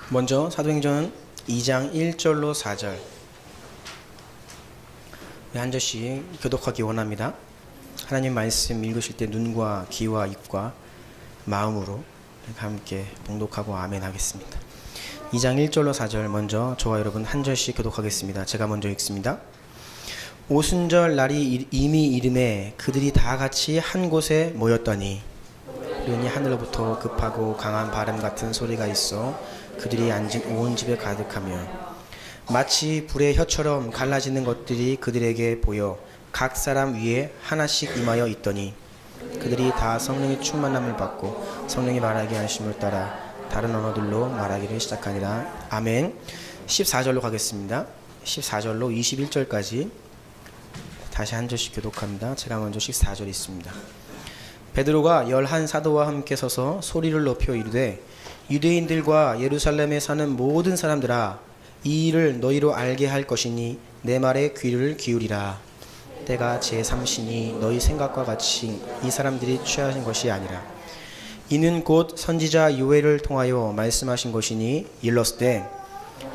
먼저 사도행전 2장 1절로 4절 한 절씩 교독하기 원합니다. 하나님 말씀 읽으실 때 눈과 귀와 입과 마음으로 함께 봉독하고 아멘 하겠습니다. 2장 1절로 4절 먼저 저와 여러분 한 절씩 교독하겠습니다. 제가 먼저 읽습니다. 오순절 날이 이미 이름에 그들이 다 같이 한 곳에 모였더니 이르니 하늘로부터 급하고 강한 바람 같은 소리가 있어 그들이 앉은 온 집에 가득하며 마치 불의 혀처럼 갈라지는 것들이 그들에게 보여 각 사람 위에 하나씩 임하여 있더니 그들이 다 성령의 충만함을 받고 성령이 말하게 하심을 따라 다른 언어들로 말하기를 시작하니라. 아멘. 14절로 가겠습니다. 14절로 21절까지 다시 한 절씩 교독합니다. 제가 먼저 14절 있습니다. 베드로가 11 사도와 함께 서서 소리를 높여 이르되 유대인들과 예루살렘에 사는 모든 사람들아 이 일을 너희로 알게 할 것이니 내 말에 귀를 기울이라. 때가 제3시니 너희 생각과 같이 이 사람들이 취하신 것이 아니라 이는 곧 선지자 요엘을 통하여 말씀하신 것이니 일렀으되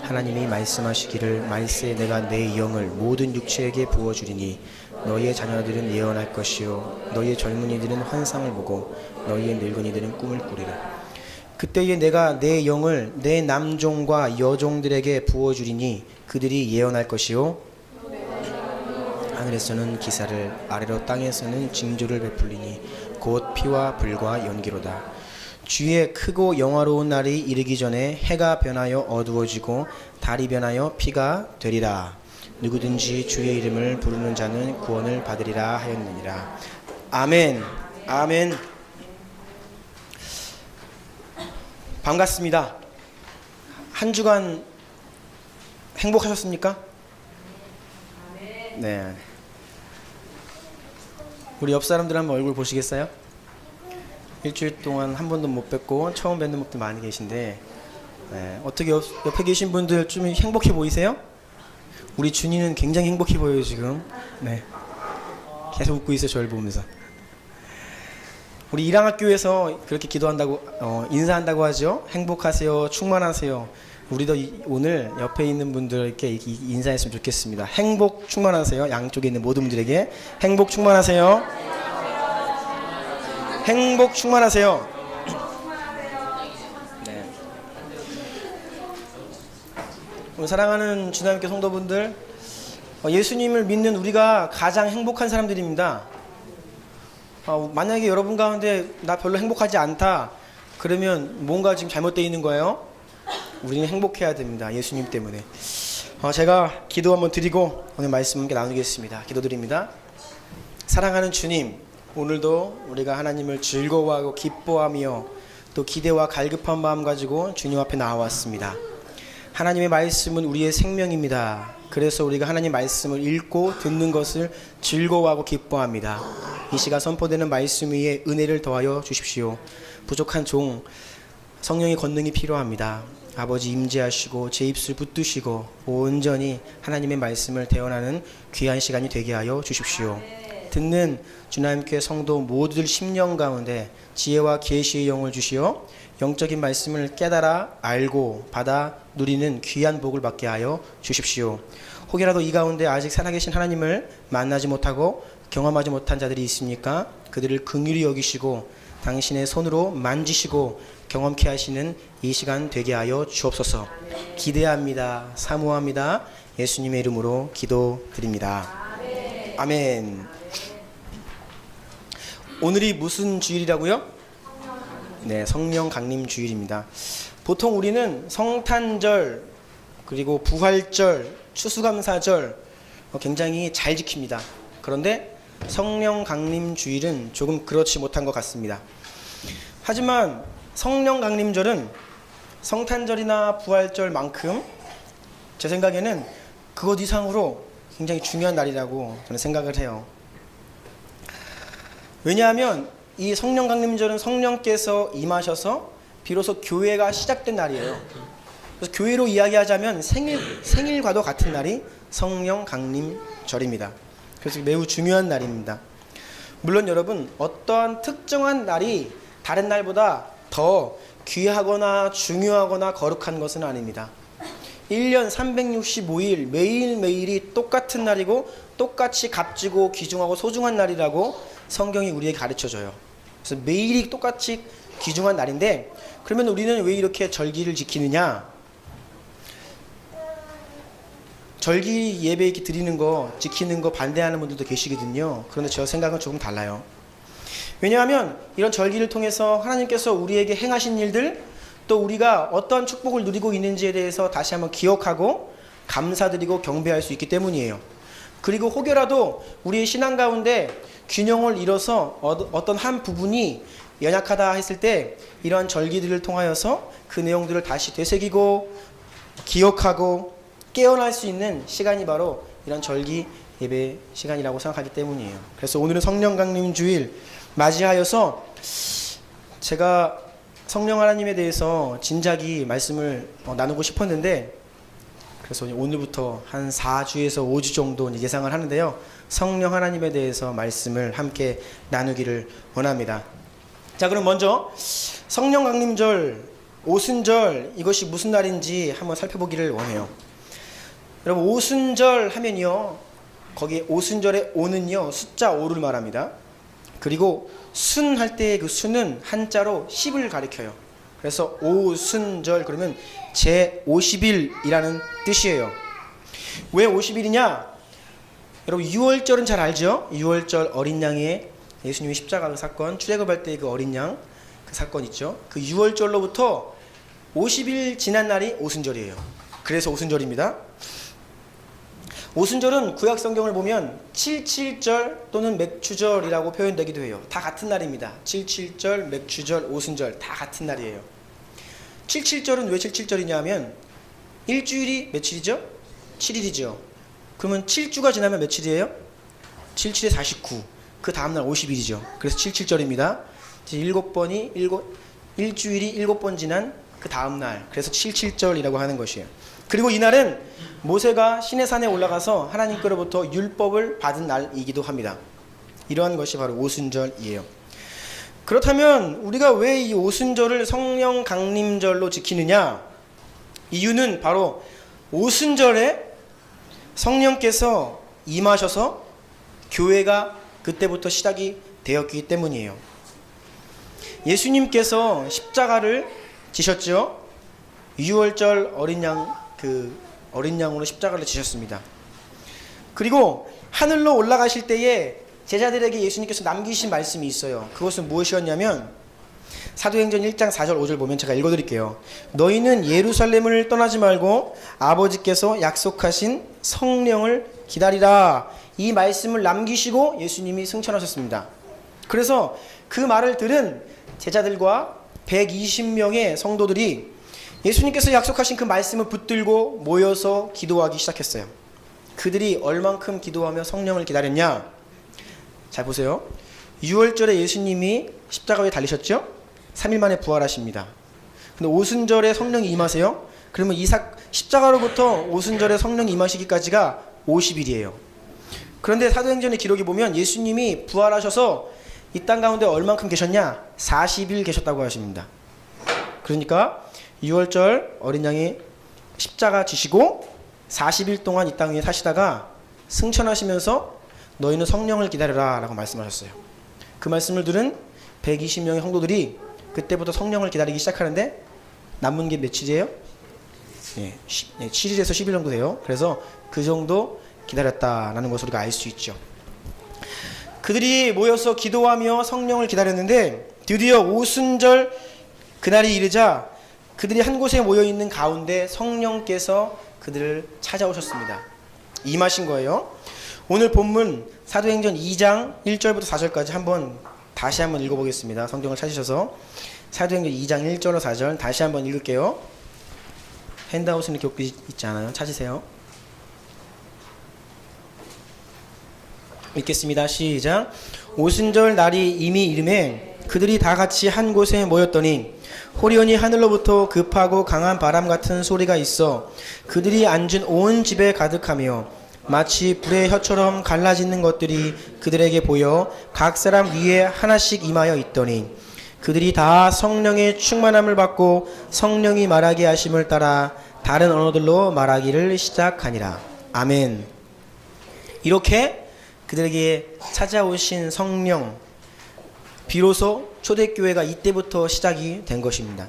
하나님이 말씀하시기를 말세에 내가 내 영을 모든 육체에게 부어주리니 너희의 자녀들은 예언할 것이요 너희의 젊은이들은 환상을 보고 너희의 늙은이들은 꿈을 꾸리라. 그때에 내가 내 영을 내 남종과 여종들에게 부어주리니 그들이 예언할 것이요 하늘에서는 기사를 아래로 땅에서는 징조를 베풀리니 곧 피와 불과 연기로다. 주의 크고 영화로운 날이 이르기 전에 해가 변하여 어두워지고 달이 변하여 피가 되리라. 누구든지 주의 이름을 부르는 자는 구원을 받으리라 하였느니라. 아멘. 아멘. 반갑습니다. 한 주간 행복하셨습니까? 네. 우리 옆 사람들 한번 얼굴 보시겠어요? 일주일 동안 한 번도 못 뵙고 처음 뵙는 분들 많이 계신데 어떻게 옆에 계신 분들 좀 행복해 보이세요? 우리 준이는 굉장히 행복해 보여요 지금. 네. 계속 웃고 있어요 저를 보면서. 우리 일양학교에서 그렇게 기도한다고 인사한다고 하죠. 행복하세요, 충만하세요. 우리도 오늘 옆에 있는 분들께 인사했으면 좋겠습니다. 행복 충만하세요. 양쪽에 있는 모든 분들에게 행복 충만하세요. 행복 충만하세요. 네. 우리 사랑하는 주님께 성도분들, 예수님을 믿는 우리가 가장 행복한 사람들입니다. 만약에 여러분 가운데 나 별로 행복하지 않다 그러면 뭔가 지금 잘못되어 있는 거예요. 우리는 행복해야 됩니다. 예수님 때문에. 제가 기도 한번 드리고 오늘 말씀 함께 나누겠습니다. 기도드립니다. 사랑하는 주님, 오늘도 우리가 하나님을 즐거워하고 기뻐하며 또 기대와 갈급한 마음 가지고 주님 앞에 나와왔습니다. 하나님의 말씀은 우리의 생명입니다. 그래서 우리가 하나님 말씀을 읽고 듣는 것을 즐거워하고 기뻐합니다. 이 시간 선포되는 말씀 위에 은혜를 더하여 주십시오. 부족한 종 성령의 권능이 필요합니다. 아버지 임재하시고 제 입술 붙드시고 온전히 하나님의 말씀을 대언하는 귀한 시간이 되게 하여 주십시오. 듣는 주님께 성도 모두들 심령 가운데 지혜와 계시의 영을 주시어 영적인 말씀을 깨달아 알고 받아 누리는 귀한 복을 받게 하여 주십시오. 혹여라도 이 가운데 아직 살아계신 하나님을 만나지 못하고 경험하지 못한 자들이 있습니까? 그들을 긍휼히 여기시고 당신의 손으로 만지시고 경험케 하시는 이 시간 되게 하여 주옵소서. 기대합니다. 사모합니다. 예수님의 이름으로 기도드립니다. 아멘. 오늘이 무슨 주일이라고요? 네, 성령 강림 주일입니다. 보통 우리는 성탄절 그리고 부활절, 추수감사절 굉장히 잘 지킵니다. 그런데 성령 강림 주일은 조금 그렇지 못한 것 같습니다. 하지만 성령 강림절은 성탄절이나 부활절만큼 제 생각에는 그것 이상으로 굉장히 중요한 날이라고 저는 생각을 해요. 왜냐하면 이 성령 강림절은 성령께서 임하셔서 비로소 교회가 시작된 날이에요. 그래서 교회로 이야기하자면 생일과도 같은 날이 성령 강림절입니다. 그래서 매우 중요한 날입니다. 물론 여러분 어떠한 특정한 날이 다른 날보다 더 귀하거나 중요하거나 거룩한 것은 아닙니다. 1년 365일 매일매일이 똑같은 날이고 똑같이 값지고 귀중하고 소중한 날이라고 성경이 우리에게 가르쳐줘요. 그래서 매일이 똑같이 귀중한 날인데, 그러면 우리는 왜 이렇게 절기를 지키느냐? 절기 예배 이렇게 드리는 거, 지키는 거 반대하는 분들도 계시거든요. 그런데 저 생각은 조금 달라요. 왜냐하면 이런 절기를 통해서 하나님께서 우리에게 행하신 일들, 또 우리가 어떤 축복을 누리고 있는지에 대해서 다시 한번 기억하고 감사드리고 경배할 수 있기 때문이에요. 그리고 혹여라도 우리의 신앙 가운데 균형을 잃어서 어떤 한 부분이 연약하다 했을 때 이러한 절기들을 통하여서 그 내용들을 다시 되새기고 기억하고 깨어날 수 있는 시간이 바로 이런 절기 예배 시간이라고 생각하기 때문이에요. 그래서 오늘은 성령 강림 주일 맞이하여서 제가 성령 하나님에 대해서 진작이 말씀을 나누고 싶었는데, 그래서 오늘부터 한 4주에서 5주 정도 예상을 하는데요. 성령 하나님에 대해서 말씀을 함께 나누기를 원합니다. 자, 그럼 먼저 성령 강림절, 오순절, 이것이 무슨 날인지 한번 살펴보기를 원해요. 여러분, 오순절 하면요, 거기 오순절의 오는요 숫자 5를 말합니다. 그리고 순 할 때 그 순은 한자로 10을 가리켜요. 그래서 오순절 그러면 제50일이라는 뜻이에요. 왜 50일이냐? 여러분, 6월절은 잘 알죠? 6월절 어린 양의 예수님이 십자가 그 사건, 출애굽할 때 그 어린 양 그 사건 있죠? 그 6월절로부터 50일 지난 날이 오순절이에요. 그래서 오순절입니다. 오순절은 구약 성경을 보면 77절 또는 맥추절이라고 표현되기도 해요. 다 같은 날입니다. 77절, 맥추절, 오순절 다 같은 날이에요. 77절은 왜 77절이냐 하면 일주일이 며칠이죠? 7일이죠. 그러면 7주가 지나면 며칠이에요? 77에 49. 그 다음날 50일이죠. 그래서 77절입니다. 7번이 일주일이 7번 지난 그 다음날, 그래서 77절이라고 하는 것이에요. 그리고 이날은 모세가 시내산에 올라가서 하나님께로부터 율법을 받은 날이기도 합니다. 이러한 것이 바로 오순절이에요. 그렇다면 우리가 왜 이 오순절을 성령 강림절로 지키느냐? 이유는 바로 오순절에 성령께서 임하셔서 교회가 그때부터 시작이 되었기 때문이에요. 예수님께서 십자가를 지셨죠. 6월절 어린 양으로 십자가를 지셨습니다. 그리고 하늘로 올라가실 때에 제자들에게 예수님께서 남기신 말씀이 있어요. 그것은 무엇이었냐면 사도행전 1장 4절 5절 보면 제가 읽어드릴게요. 너희는 예루살렘을 떠나지 말고 아버지께서 약속하신 성령을 기다리라. 이 말씀을 남기시고 예수님이 승천하셨습니다. 그래서 그 말을 들은 제자들과 120명의 성도들이 예수님께서 약속하신 그 말씀을 붙들고 모여서 기도하기 시작했어요. 그들이 얼만큼 기도하며 성령을 기다렸냐? 잘 보세요. 6월절에 예수님이 십자가에 달리셨죠? 3일 만에 부활하십니다. 근데 오순절에 성령이 임하세요? 그러면 십자가로부터 오순절에 성령이 임하시기까지가 50일이에요. 그런데 사도행전의 기록에 보면 예수님이 부활하셔서 이 땅 가운데 얼만큼 계셨냐? 40일 계셨다고 하십니다. 그러니까 6월절 어린 양이 십자가 지시고 40일 동안 이 땅 위에 사시다가 승천하시면서 너희는 성령을 기다려라 라고 말씀하셨어요. 그 말씀을 들은 120명의 성도들이 그때부터 성령을 기다리기 시작하는데 남은 게 며칠이에요? 7일에서 10일 정도 돼요. 그래서 그 정도 기다렸다라는 것을 우리가 알 수 있죠. 그들이 모여서 기도하며 성령을 기다렸는데 드디어 오순절 그날이 이르자 그들이 한 곳에 모여있는 가운데 성령께서 그들을 찾아오셨습니다. 임하신 거예요. 오늘 본문 사도행전 2장 1절부터 4절까지 다시 한번 읽어보겠습니다. 성경을 찾으셔서 사도행전 2장 1절로 4절 다시 한번 읽을게요. 핸드아웃은 이렇게 있지 않아요? 찾으세요. 읽겠습니다. 시작. 오순절 날이 이미 이르매 그들이 다 같이 한 곳에 모였더니 호련히 하늘로부터 급하고 강한 바람 같은 소리가 있어 그들이 앉은 온 집에 가득하며 마치 불의 혀처럼 갈라지는 것들이 그들에게 보여 각 사람 위에 하나씩 임하여 있더니 그들이 다 성령의 충만함을 받고 성령이 말하게 하심을 따라 다른 언어들로 말하기를 시작하니라. 아멘. 이렇게 그들에게 찾아오신 성령, 비로소 초대교회가 이때부터 시작이 된 것입니다.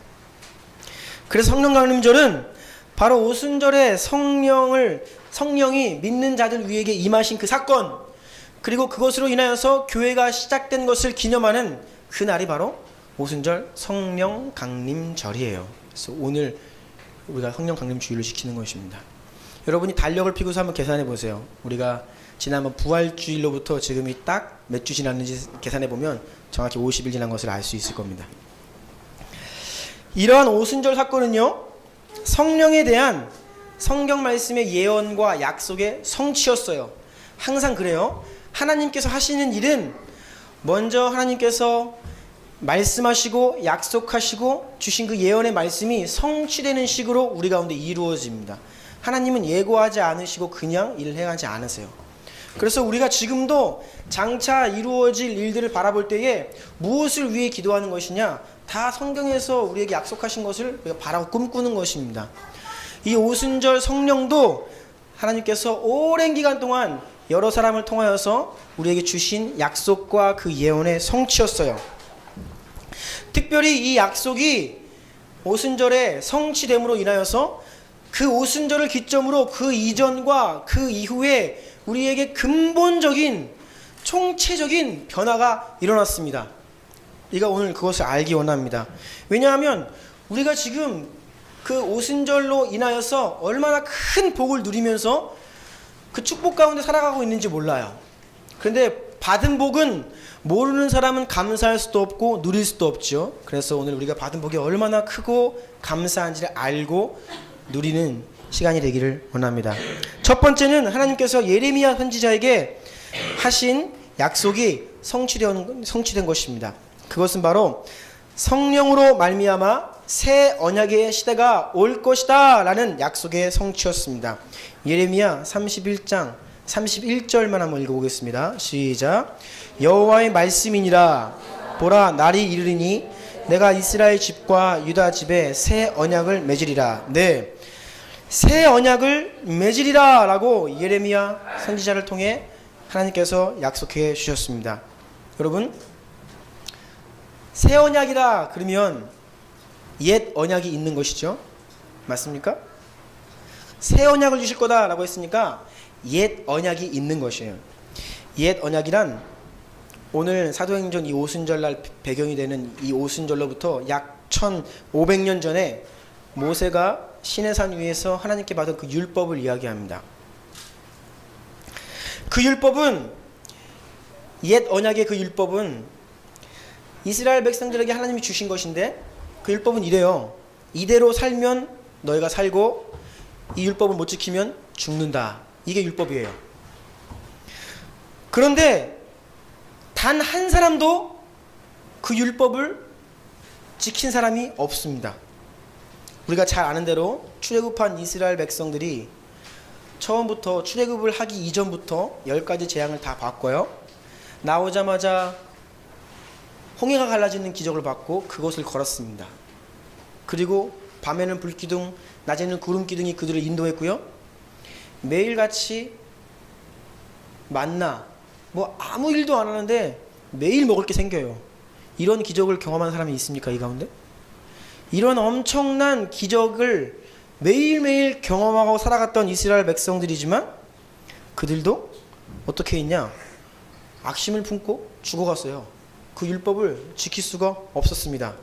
그래서 성령 강림절은 바로 오순절에 성령이 믿는 자들 위에게 임하신 그 사건, 그리고 그것으로 인하여서 교회가 시작된 것을 기념하는 그날이 바로 오순절 성령 강림절이에요. 그래서 오늘 우리가 성령 강림 주일을 지키는 것입니다. 여러분이 달력을 펴고서 한번 계산해 보세요. 우리가 지난번 부활주일로부터 지금이 딱 몇 주 지났는지 계산해 보면 정확히 50일 지난 것을 알 수 있을 겁니다. 이러한 오순절 사건은요, 성령에 대한 성경 말씀의 예언과 약속의 성취였어요. 항상 그래요. 하나님께서 하시는 일은 먼저 하나님께서 말씀하시고 약속하시고 주신 그 예언의 말씀이 성취되는 식으로 우리 가운데 이루어집니다. 하나님은 예고하지 않으시고 그냥 일을 행하지 않으세요. 그래서 우리가 지금도 장차 이루어질 일들을 바라볼 때에 무엇을 위해 기도하는 것이냐? 다 성경에서 우리에게 약속하신 것을 우리가 바라고 꿈꾸는 것입니다. 이 오순절 성령도 하나님께서 오랜 기간 동안 여러 사람을 통하여서 우리에게 주신 약속과 그 예언의 성취였어요. 특별히 이 약속이 오순절에 성취됨으로 인하여서 그 오순절을 기점으로 그 이전과 그 이후에 우리에게 근본적인 총체적인 변화가 일어났습니다. 우리가 오늘 그것을 알기 원합니다. 왜냐하면 우리가 지금 그 오순절로 인하여서 얼마나 큰 복을 누리면서 그 축복 가운데 살아가고 있는지 몰라요. 그런데 받은 복은 모르는 사람은 감사할 수도 없고 누릴 수도 없죠. 그래서 오늘 우리가 받은 복이 얼마나 크고 감사한지를 알고 누리는 시간이 되기를 원합니다. 첫 번째는 하나님께서 예레미야 선지자에게 하신 약속이 성취된 것입니다. 그것은 바로 성령으로 말미암아 새 언약의 시대가 올 것이다 라는 약속의 성취였습니다. 예레미야 31장 31절만 한번 읽어보겠습니다. 시작. 여호와의 말씀이니라. 보라, 날이 이르리니 내가 이스라엘 집과 유다 집에 새 언약을 맺으리라. 네, 새 언약을 맺으리라 라고 예레미야 선지자를 통해 하나님께서 약속해 주셨습니다. 여러분, 새 언약이라 그러면 옛 언약이 있는 것이죠. 맞습니까? 새 언약을 주실 거다 라고 했으니까 옛 언약이 있는 것이에요. 옛 언약이란 오늘 사도행전 이 오순절날 배경이 되는 이 오순절로부터 약 1500년 전에 모세가 시내산 위에서 하나님께 받은 그 율법을 이야기합니다. 그 율법은, 옛 언약의 그 율법은 이스라엘 백성들에게 하나님이 주신 것인데, 그 율법은 이래요. 이대로 살면 너희가 살고 이 율법을 못 지키면 죽는다. 이게 율법이에요. 그런데 단 한 사람도 그 율법을 지킨 사람이 없습니다. 우리가 잘 아는 대로 출애굽한 이스라엘 백성들이 처음부터 출애굽을 하기 이전부터 10가지 재앙을 다 받고요. 나오자마자 홍해가 갈라지는 기적을 받고 그것을 걸었습니다. 그리고 밤에는 불기둥, 낮에는 구름기둥이 그들을 인도했고요. 매일같이 만나, 뭐 아무 일도 안 하는데 매일 먹을 게 생겨요. 이런 기적을 경험한 사람이 있습니까, 이 가운데? 이런 엄청난 기적을 매일매일 경험하고 살아갔던 이스라엘 백성들이지만 그들도 어떻게 했냐? 악심을 품고 죽어갔어요. 그 율법을 지킬 수가 없었습니다.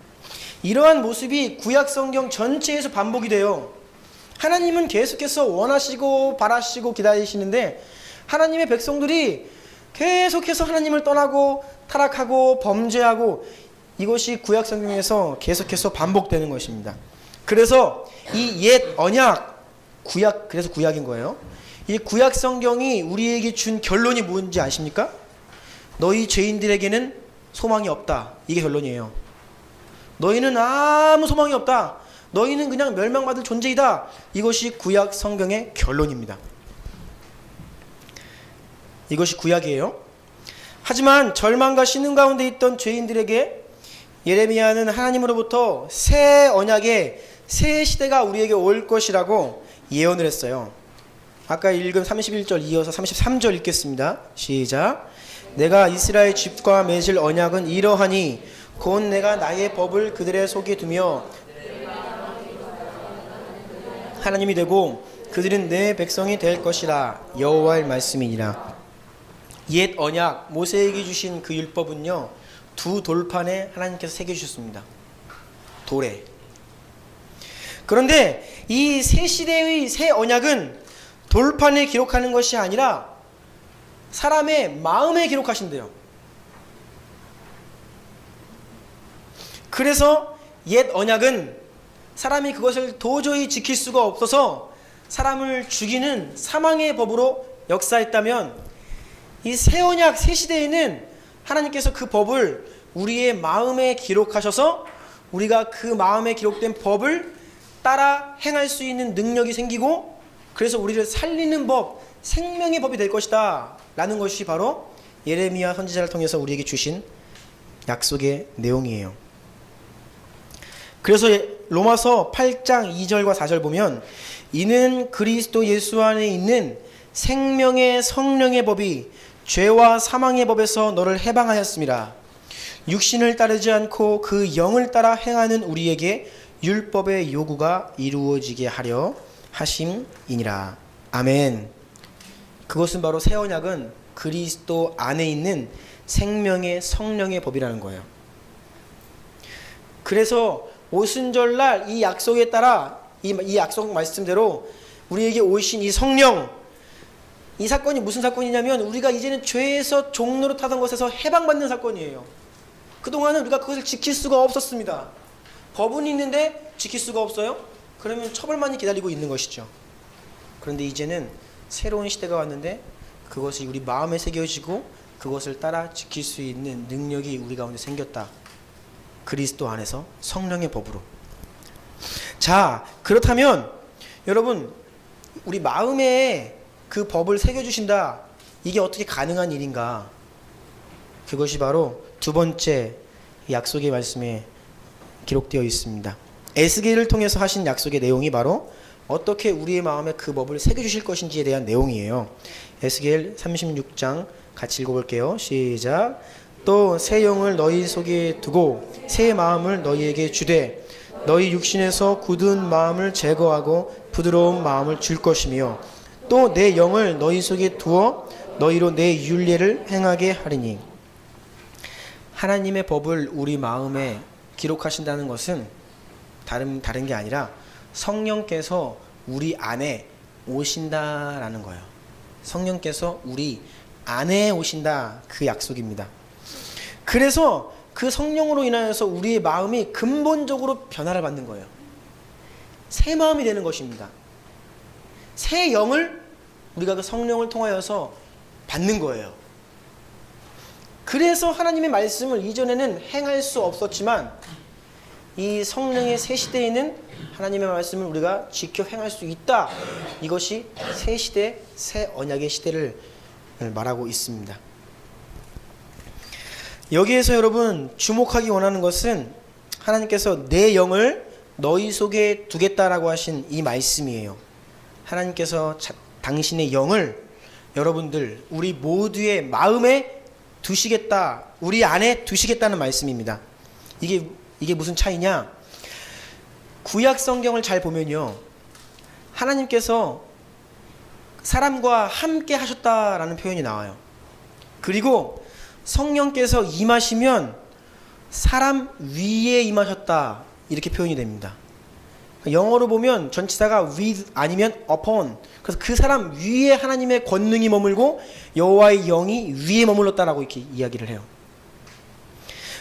이러한 모습이 구약 성경 전체에서 반복이 돼요. 하나님은 계속해서 원하시고 바라시고 기다리시는데 하나님의 백성들이 계속해서 하나님을 떠나고 타락하고 범죄하고, 이것이 구약 성경에서 계속해서 반복되는 것입니다. 그래서 이 옛 언약, 그래서 구약인 거예요. 이 구약 성경이 우리에게 준 결론이 뭔지 아십니까? 너희 죄인들에게는 소망이 없다. 이게 결론이에요. 너희는 아무 소망이 없다. 너희는 그냥 멸망받을 존재이다. 이것이 구약 성경의 결론입니다. 이것이 구약이에요. 하지만 절망과 신음 가운데 있던 죄인들에게 예레미야는 하나님으로부터 새 언약의 새 시대가 우리에게 올 것이라고 예언을 했어요. 아까 읽은 31절 이어서 33절 읽겠습니다. 시작. 내가 이스라엘 집과 맺을 언약은 이러하니 곧 내가 나의 법을 그들의 속에 두며 하나님이 되고 그들은 내 백성이 될 것이라. 여호와의 말씀이니라. 옛 언약 모세에게 주신 그 율법은요, 두 돌판에 하나님께서 새겨주셨습니다. 돌에. 그런데 이 새 시대의 새 언약은 돌판에 기록하는 것이 아니라 사람의 마음에 기록하신대요. 그래서 옛 언약은 사람이 그것을 도저히 지킬 수가 없어서 사람을 죽이는 사망의 법으로 역사했다면, 이 새 언약 새 시대에는 하나님께서 그 법을 우리의 마음에 기록하셔서 우리가 그 마음에 기록된 법을 따라 행할 수 있는 능력이 생기고, 그래서 우리를 살리는 법, 생명의 법이 될 것이다 라는 것이 바로 예레미야 선지자를 통해서 우리에게 주신 약속의 내용이에요. 그래서 로마서 8장 2절과 4절 보면, 이는 그리스도 예수 안에 있는 생명의 성령의 법이 죄와 사망의 법에서 너를 해방하였습니다. 육신을 따르지 않고 그 영을 따라 행하는 우리에게 율법의 요구가 이루어지게 하려 하심이니라. 아멘. 그것은 바로 새 언약은 그리스도 안에 있는 생명의 성령의 법이라는 거예요. 그래서 오순절날 이 약속에 따라 이 약속 말씀대로 우리에게 오신 이 성령, 이 사건이 무슨 사건이냐면, 우리가 이제는 죄에서 종로로 타던 것에서 해방받는 사건이에요. 그동안은 우리가 그것을 지킬 수가 없었습니다. 법은 있는데 지킬 수가 없어요? 그러면 처벌만이 기다리고 있는 것이죠. 그런데 이제는 새로운 시대가 왔는데 그것이 우리 마음에 새겨지고 그것을 따라 지킬 수 있는 능력이 우리 가운데 생겼다. 그리스도 안에서 성령의 법으로. 자, 그렇다면 여러분, 우리 마음에 그 법을 새겨주신다. 이게 어떻게 가능한 일인가? 그것이 바로 두 번째 약속의 말씀에 기록되어 있습니다. 에스겔을 통해서 하신 약속의 내용이 바로 어떻게 우리의 마음에 그 법을 새겨주실 것인지에 대한 내용이에요. 에스겔 36장 같이 읽어볼게요. 시작. 또 새 영을 너희 속에 두고 새 마음을 너희에게 주되 너희 육신에서 굳은 마음을 제거하고 부드러운 마음을 줄 것이며, 또 내 영을 너희 속에 두어 너희로 내 율례를 행하게 하리니. 하나님의 법을 우리 마음에 기록하신다는 것은 다른 게 아니라 성령께서 우리 안에 오신다라는 거예요. 성령께서 우리 안에 오신다, 그 약속입니다. 그래서 그 성령으로 인하여서 우리의 마음이 근본적으로 변화를 받는 거예요. 새 마음이 되는 것입니다. 새 영을 우리가 그 성령을 통하여서 받는 거예요. 그래서 하나님의 말씀을 이전에는 행할 수 없었지만, 이 성령의 새 시대에는 하나님의 말씀을 우리가 지켜 행할 수 있다. 이것이 새 시대, 새 언약의 시대를 말하고 있습니다. 여기에서 여러분 주목하기 원하는 것은 하나님께서 내 영을 너희 속에 두겠다라고 하신 이 말씀이에요. 하나님께서 당신의 영을 여러분들, 우리 모두의 마음에 두시겠다, 우리 안에 두시겠다는 말씀입니다. 이게 무슨 차이냐? 구약 성경을 잘 보면요, 하나님께서 사람과 함께 하셨다라는 표현이 나와요. 그리고 성령께서 임하시면 사람 위에 임하셨다, 이렇게 표현이 됩니다. 영어로 보면 전치사가 with 아니면 upon, 그래서 그 사람 위에 하나님의 권능이 머물고 여호와의 영이 위에 머물렀다라고 이렇게 이야기를 해요.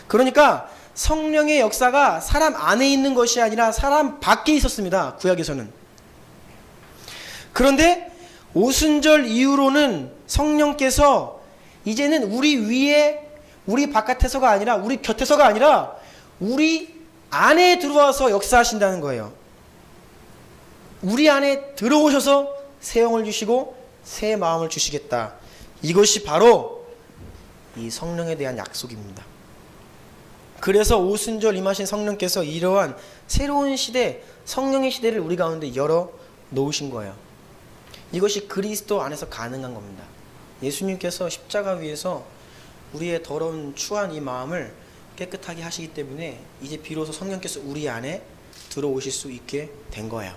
그러니까 성령의 역사가 사람 안에 있는 것이 아니라 사람 밖에 있었습니다, 구약에서는. 그런데 오순절 이후로는 성령께서 이제는 우리 위에, 우리 바깥에서가 아니라, 우리 곁에서가 아니라 우리 안에 들어와서 역사하신다는 거예요. 우리 안에 들어오셔서 새 영을 주시고 새 마음을 주시겠다. 이것이 바로 이 성령에 대한 약속입니다. 그래서 오순절 임하신 성령께서 이러한 새로운 시대, 성령의 시대를 우리 가운데 열어 놓으신 거예요. 이것이 그리스도 안에서 가능한 겁니다. 예수님께서 십자가 위에서 우리의 더러운 추한 이 마음을 깨끗하게 하시기 때문에 이제 비로소 성령께서 우리 안에 들어오실 수 있게 된 거예요.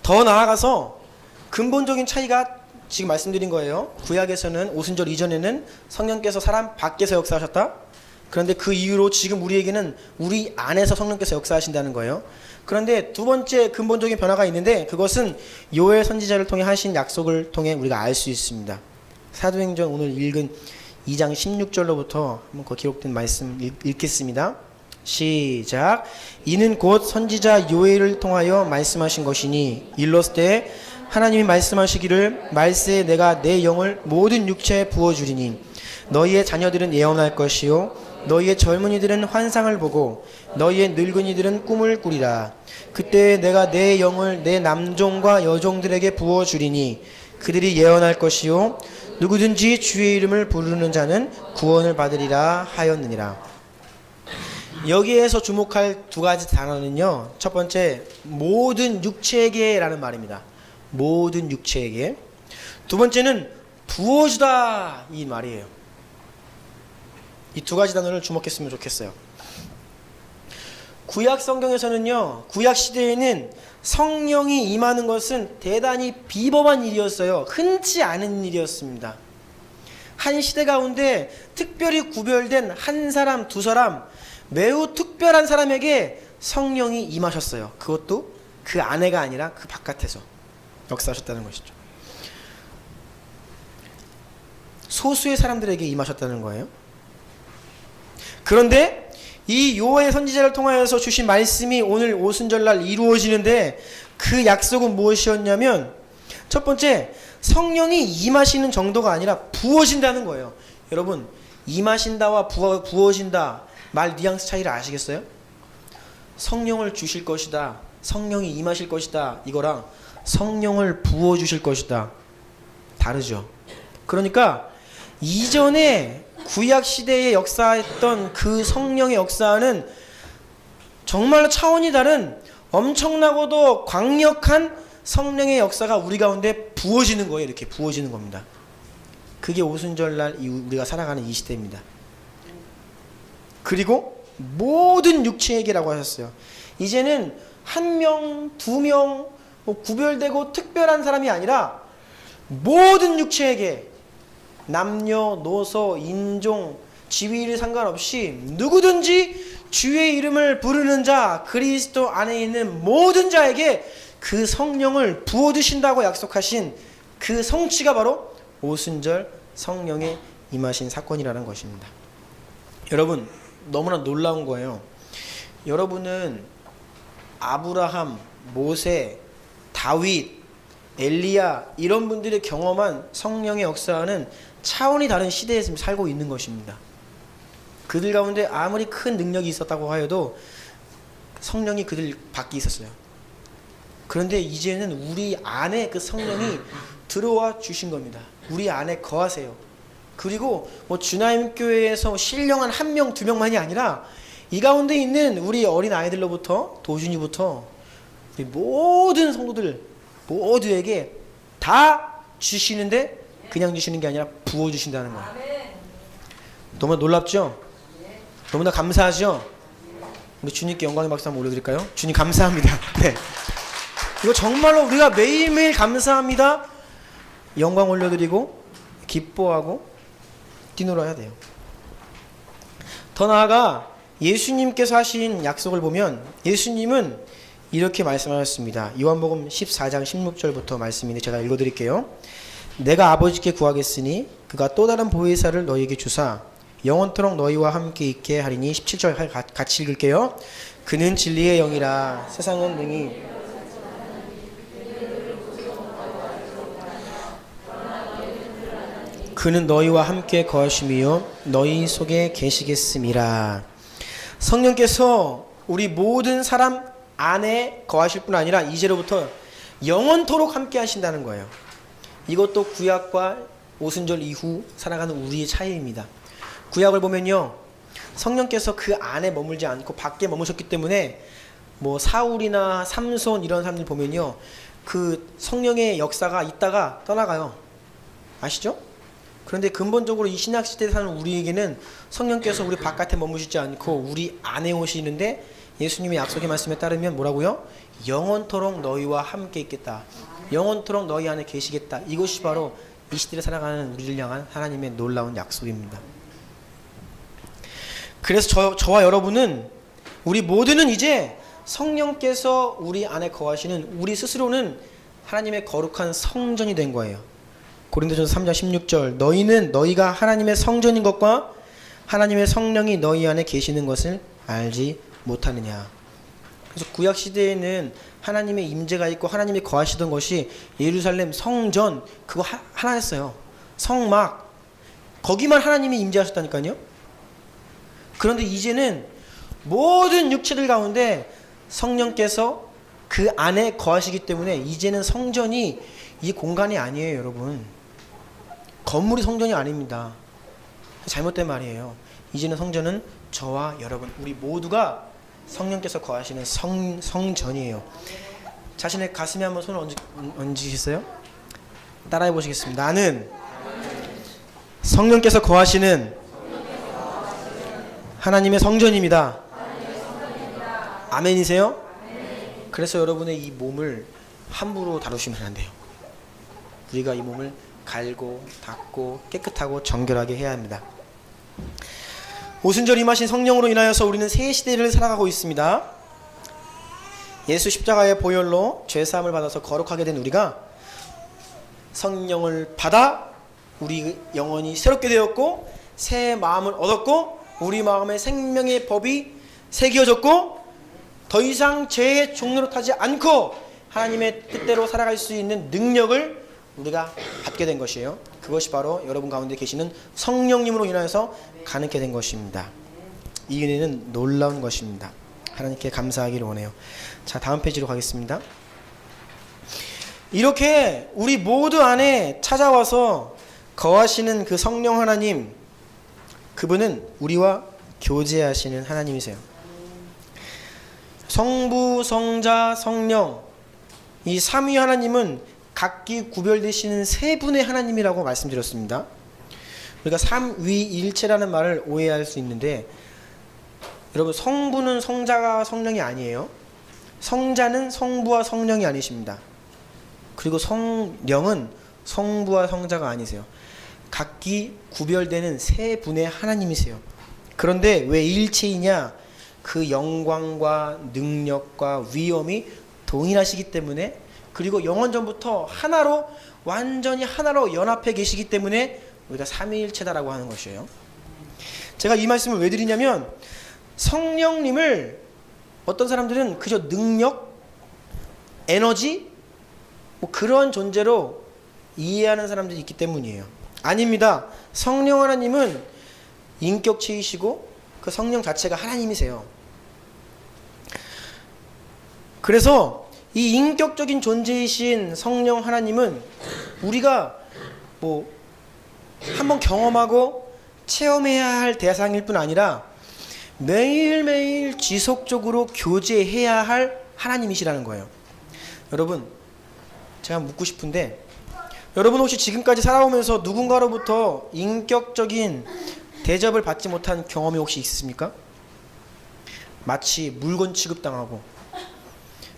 더 나아가서 근본적인 차이가 지금 말씀드린 거예요. 구약에서는 오순절 이전에는 성령께서 사람 밖에서 역사하셨다. 그런데 그 이후로 지금 우리에게는 우리 안에서 성령께서 역사하신다는 거예요. 그런데 두 번째 근본적인 변화가 있는데 그것은 요엘 선지자를 통해 하신 약속을 통해 우리가 알 수 있습니다. 사도행전 오늘 읽은 2장 16절로부터 한번 그 기록된 말씀 읽겠습니다. 시작. 이는 곧 선지자 요엘을 통하여 말씀하신 것이니 일렀을 하나님이 말씀하시기를 말세에 내가 내 영을 모든 육체에 부어주리니 너희의 자녀들은 예언할 것이요 너희의 젊은이들은 환상을 보고 너희의 늙은이들은 꿈을 꾸리라. 그때 내가 내 영을 내 남종과 여종들에게 부어주리니 그들이 예언할 것이요 누구든지 주의 이름을 부르는 자는 구원을 받으리라 하였느니라. 여기에서 주목할 두 가지 단어는요, 첫 번째 모든 육체에게 라는 말입니다. 모든 육체에게. 두 번째는 부어주다 이 말이에요. 이 두 가지 단어를 주목했으면 좋겠어요. 구약 성경에서는요, 구약 시대에는 성령이 임하는 것은 대단히 비범한 일이었어요. 흔치 않은 일이었습니다. 한 시대 가운데 특별히 구별된 한 사람, 두 사람, 매우 특별한 사람에게 성령이 임하셨어요. 그것도 그 안에가 아니라 그 바깥에서 역사하셨다는 것이죠. 소수의 사람들에게 임하셨다는 거예요. 그런데 이 요엘 선지자를 통하여서 주신 말씀이 오늘 오순절날 이루어지는데 그 약속은 무엇이었냐면 첫 번째, 성령이 임하시는 정도가 아니라 부어진다는 거예요. 여러분, 임하신다와 부어진다 말 뉘앙스 차이를 아시겠어요? 성령을 주실 것이다, 성령이 임하실 것이다 이거랑 성령을 부어주실 것이다 다르죠. 그러니까 이전에 구약시대에 역사했던 그 성령의 역사는 정말로 차원이 다른 엄청나고도 강력한 성령의 역사가 우리 가운데 부어지는 거예요. 이렇게 부어지는 겁니다. 그게 오순절날 우리가 살아가는 이 시대입니다. 그리고 모든 육체에게라고 하셨어요. 이제는 한 명, 두 명, 구별되고 특별한 사람이 아니라 모든 육체에게 남녀노소, 인종, 지위를 상관없이 누구든지 주의 이름을 부르는 자, 그리스도 안에 있는 모든 자에게 그 성령을 부어주신다고 약속하신 그 성취가 바로 오순절 성령의 임하신 사건이라는 것입니다. 여러분, 너무나 놀라운 거예요. 여러분은 아브라함, 모세, 다윗, 엘리야 이런 분들이 경험한 성령의 역사는 차원이 다른 시대에 지금 살고 있는 것입니다. 그들 가운데 아무리 큰 능력이 있었다고 하여도 성령이 그들 밖에 있었어요. 그런데 이제는 우리 안에 그 성령이 들어와 주신 겁니다. 우리 안에 거하세요. 그리고 주나임 교회에서 신령한 한 명, 두 명만이 아니라 이 가운데 있는 우리 어린 아이들로부터 도준이부터 우리 모든 성도들 모두에게 다 주시는데 그냥 주시는 게 아니라 부어 주신다는 거예요. 너무나 놀랍죠? 너무나 감사하죠? 우리 주님께 영광의 박수 한번 올려드릴까요? 주님 감사합니다. 네, 이거 정말로 우리가 매일매일 감사합니다. 영광 올려드리고 기뻐하고 뛰놀아야 돼요. 더 나아가 예수님께서 하신 약속을 보면 예수님은 이렇게 말씀하셨습니다. 요한복음 14장 16절부터 말씀인데 제가 읽어드릴게요. 내가 아버지께 구하겠으니 그가 또 다른 보혜사를 너희에게 주사 영원토록 너희와 함께 있게 하리니 17절 같이 읽을게요. 그는 진리의 영이라 세상은 능히 그는 너희와 함께 거하심이요 너희 속에 계시겠음이라. 성령께서 우리 모든 사람 안에 거하실 뿐 아니라 이제로부터 영원토록 함께 하신다는 거예요. 이것도 구약과 오순절 이후 살아가는 우리의 차이입니다. 구약을 보면요, 성령께서 그 안에 머물지 않고 밖에 머무셨기 때문에 뭐 사울이나 삼손 이런 사람들 보면요, 그 성령의 역사가 있다가 떠나가요. 아시죠? 그런데 근본적으로 이 신약 시대에 사는 우리에게는 성령께서 우리 바깥에 머무시지 않고 우리 안에 오시는데, 예수님의 약속의 말씀에 따르면 뭐라고요? 영원토록 너희와 함께 있겠다. 영원토록 너희 안에 계시겠다. 이것이 바로 이 시대를 살아가는 우리를 향한 하나님의 놀라운 약속입니다. 그래서 저와 여러분은, 우리 모두는 이제 성령께서 우리 안에 거하시는 우리 스스로는 하나님의 거룩한 성전이 된 거예요. 고린도전서 3장 16절, 너희는 너희가 하나님의 성전인 것과 하나님의 성령이 너희 안에 계시는 것을 알지 못하느냐. 그래서 구약 시대에는 하나님의 임재가 있고 하나님이 거하시던 것이 예루살렘 성전, 그거 하나였어요. 성막, 거기만 하나님이 임재하셨다니까요. 그런데 이제는 모든 육체들 가운데 성령께서 그 안에 거하시기 때문에 이제는 성전이 이 공간이 아니에요, 여러분. 건물이 성전이 아닙니다. 잘못된 말이에요. 이제는 성전은 저와 여러분, 우리 모두가 성령께서 거하시는 성전이에요. 자신의 가슴에 한번 손을 얹으시겠어요? 따라해 보시겠습니다. 나는 성령께서 거하시는 하나님의 성전입니다. 아멘이세요? 그래서 여러분의 이 몸을 함부로 다루시면 안 돼요. 우리가 이 몸을 갈고 닦고 깨끗하고 정결하게 해야 합니다. 오순절 임하신 성령으로 인하여서 우리는 새 시대를 살아가고 있습니다. 예수 십자가의 보혈로 죄사함을 받아서 거룩하게 된 우리가 성령을 받아 우리 영혼이 새롭게 되었고 새 마음을 얻었고 우리 마음에 생명의 법이 새겨졌고 더 이상 죄의 종로로 타지 않고 하나님의 뜻대로 살아갈 수 있는 능력을 우리가 받게 된 것이에요. 그것이 바로 여러분 가운데 계시는 성령님으로 인하여서 가능케 된 것입니다. 이 은혜는 놀라운 것입니다. 하나님께 감사하기를 원해요. 자, 다음 페이지로 가겠습니다. 이렇게 우리 모두 안에 찾아와서 거하시는 그 성령 하나님, 그분은 우리와 교제하시는 하나님이세요. 성부, 성자, 성령, 이 삼위 하나님은 각기 구별되시는 세 분의 하나님이라고 말씀드렸습니다. 우리가 삼위일체라는 말을 오해할 수 있는데, 여러분, 성부는 성자가 성령이 아니에요. 성자는 성부와 성령이 아니십니다. 그리고 성령은 성부와 성자가 아니세요. 각기 구별되는 세 분의 하나님이세요. 그런데 왜 일체이냐? 그 영광과 능력과 위엄이 동일하시기 때문에, 그리고 영원전부터 하나로, 완전히 하나로 연합해 계시기 때문에 우리가 삼위일체다라고 하는 것이에요. 제가 이 말씀을 왜 드리냐면, 성령님을 어떤 사람들은 그저 능력, 에너지, 뭐 그런 존재로 이해하는 사람들이 있기 때문이에요. 아닙니다. 성령 하나님은 인격체이시고 그 성령 자체가 하나님이세요. 그래서 이 인격적인 존재이신 성령 하나님은 우리가 뭐 한번 경험하고 체험해야 할 대상일 뿐 아니라 매일매일 지속적으로 교제해야 할 하나님이시라는 거예요. 여러분, 제가 묻고 싶은데, 여러분 혹시 지금까지 살아오면서 누군가로부터 인격적인 대접을 받지 못한 경험이 혹시 있습니까? 마치 물건 취급당하고,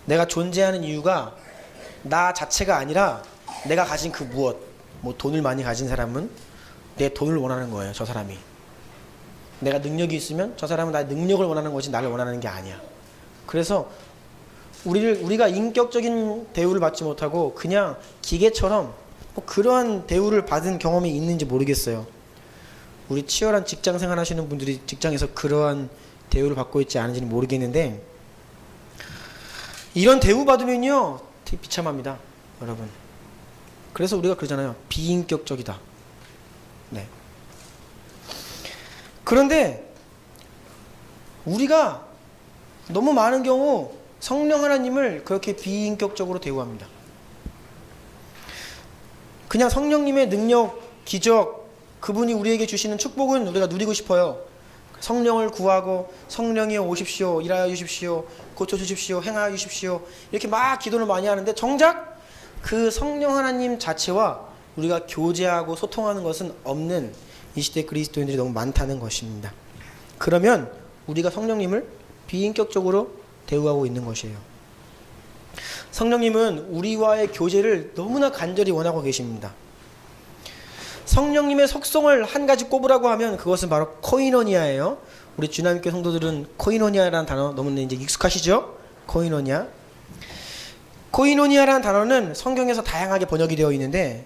내가 존재하는 이유가 나 자체가 아니라 내가 가진 그 무엇, 뭐 돈을 많이 가진 사람은 내 돈을 원하는 거예요. 저 사람이. 내가 능력이 있으면 저 사람은 나의 능력을 원하는 것이 나를 원하는 게 아니야. 그래서 우리가 인격적인 대우를 받지 못하고 그냥 기계처럼 뭐 그러한 대우를 받은 경험이 있는지 모르겠어요. 우리 치열한 직장 생활 하시는 분들이 직장에서 그러한 대우를 받고 있지 않은지는 모르겠는데, 이런 대우 받으면요 되게 비참합니다, 여러분. 그래서 우리가 그러잖아요. 비인격적이다. 네. 그런데 우리가 너무 많은 경우 성령 하나님을 그렇게 비인격적으로 대우합니다. 그냥 성령님의 능력, 기적, 그분이 우리에게 주시는 축복은 우리가 누리고 싶어요. 성령을 구하고 성령이여 오십시오, 일하여 주십시오, 고쳐주십시오, 행하여 주십시오 이렇게 막 기도를 많이 하는데 정작 그 성령 하나님 자체와 우리가 교제하고 소통하는 것은 없는 이 시대 그리스도인들이 너무 많다는 것입니다. 그러면 우리가 성령님을 비인격적으로 대우하고 있는 것이에요. 성령님은 우리와의 교제를 너무나 간절히 원하고 계십니다. 성령님의 속성을 한 가지 꼽으라고 하면 그것은 바로 코이노니아예요. 우리 주남교회 성도들은 코이노니아라는 단어 너무나 이제 익숙하시죠? 코이노니아. 코이노니아라는 단어는 성경에서 다양하게 번역이 되어 있는데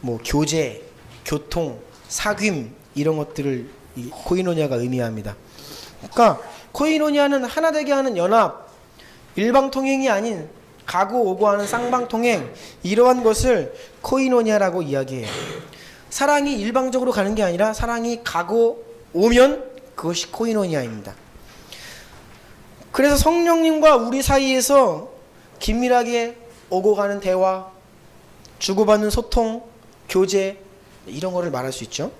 뭐 교제, 교통, 사귐 이런 것들을 이 코이노니아가 의미합니다. 그러니까 코이노니아는 하나 되게 하는 연합, 일방통행이 아닌 가고 오고 하는 쌍방통행 이러한 것을 코이노니아라고 이야기해요. 사랑이 일방적으로 가는 게 아니라 사랑이 가고 오면 그것이 코이노니아입니다. 그래서 성령님과 우리 사이에서 긴밀하게 오고 가는 대화, 주고받는 소통, 교제 이런 거를 말할 수 있죠.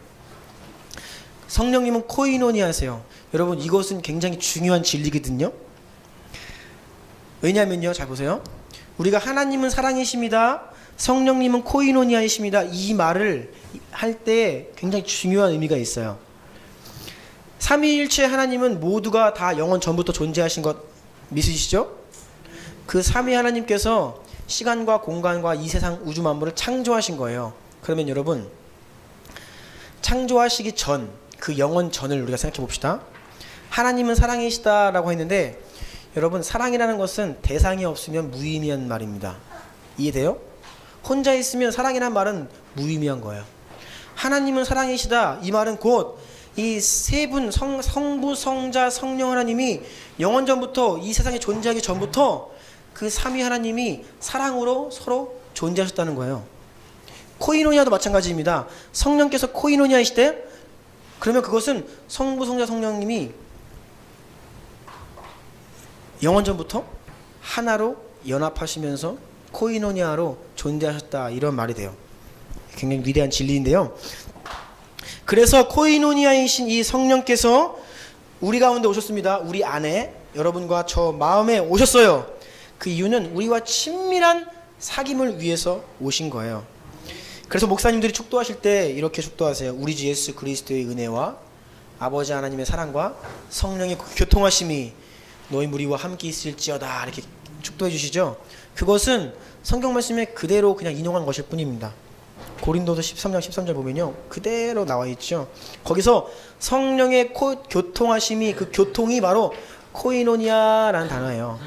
성령님은 코이노니아세요. 여러분 이것은 굉장히 중요한 진리거든요. 왜냐하면요, 잘 보세요. 우리가 하나님은 사랑이십니다, 성령님은 코이노니아이십니다 이 말을 할 때 굉장히 중요한 의미가 있어요. 삼위일체 하나님은 모두가 다 영원 전부터 존재하신 것 믿으시죠? 그 삼위 하나님께서 시간과 공간과 이 세상 우주 만물을 창조하신 거예요. 그러면 여러분 창조하시기 전, 그 영원 전을 우리가 생각해 봅시다. 하나님은 사랑이시다라고 했는데 여러분 사랑이라는 것은 대상이 없으면 무의미한 말입니다. 이해돼요? 혼자 있으면 사랑이란 말은 무의미한 거예요. 하나님은 사랑이시다 이 말은 곧 이 세 분 성부, 성자, 성령 하나님이 영원 전부터 이 세상에 존재하기 전부터 그 삼위 하나님이 사랑으로 서로 존재하셨다는 거예요. 코이노니아도 마찬가지입니다. 성령께서 코이노니아이시대? 그러면 그것은 성부, 성자, 성령님이 영원 전부터 하나로 연합하시면서 코이노니아로 존재하셨다 이런 말이 돼요. 굉장히 위대한 진리인데요. 그래서 코이노니아이신 이 성령께서 우리 가운데 오셨습니다. 우리 안에 여러분과 저 마음에 오셨어요. 그 이유는 우리와 친밀한 사귐을 위해서 오신 거예요. 그래서 목사님들이 축도하실 때 이렇게 축도하세요. 우리 주 예수 그리스도의 은혜와 아버지 하나님의 사랑과 성령의 교통하심이 너희 무리와 함께 있을지어다 이렇게 축도해 주시죠. 그것은 성경 말씀에 그대로 그냥 인용한 것일 뿐입니다. 고린도서 13장 13절 보면요 그대로 나와 있죠. 거기서 성령의 교통하심이, 그 교통이 바로 코이노니아라는 단어예요.